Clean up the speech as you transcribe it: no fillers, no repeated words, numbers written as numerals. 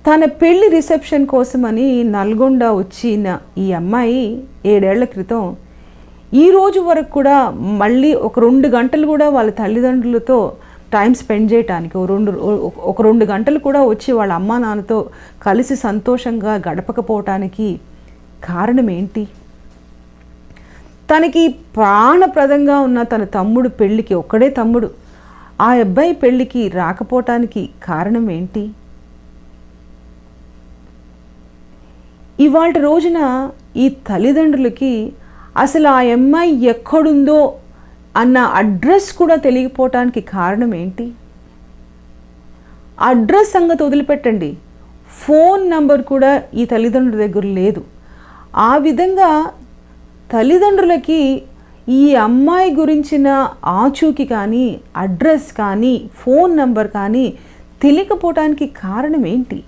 తన పెళ్లి రిసెప్షన్ కోసమని నల్గొండ వచ్చిన ఈ అమ్మాయి 7 ఏళ్ల క్రితం ఈ రోజు వరకు కూడా మళ్ళీ ఒక 2 గంటలు కూడా వాళ్ళ తల్లిదండ్రులతో టైం స్పెండ్ చేయడానికి ఒక 2 గంటలు కూడా వచ్చి వాళ్ళ అమ్మా నాన్నతో కలిసి సంతోషంగా గడపకపోవటానికి కారణం ఏంటి? తనకి ప్రాణప్రదంగా ఉన్న తన తమ్ముడు పెళ్ళికి, ఒక్కడే తమ్ముడు, ఆ అబ్బాయి పెళ్ళికి రాకపోవటానికి కారణం ఏంటి? ఇవాళ రోజున ఈ తల్లిదండ్రులకి అసలు ఆ అమ్మాయి ఎక్కడుందో అన్న అడ్రస్ కూడా తెలియకపోవటానికి కారణం ఏంటి? అడ్రస్ సంగతి వదిలిపెట్టండి, ఫోన్ నంబర్ కూడా ఈ తల్లిదండ్రుల దగ్గర లేదు. ఆ విధంగా తల్లిదండ్రులకి ఈ అమ్మాయి గురించిన ఆచూకీ కానీ, అడ్రస్ కానీ, ఫోన్ నంబర్ కానీ తెలియకపోవటానికి కారణం ఏంటి?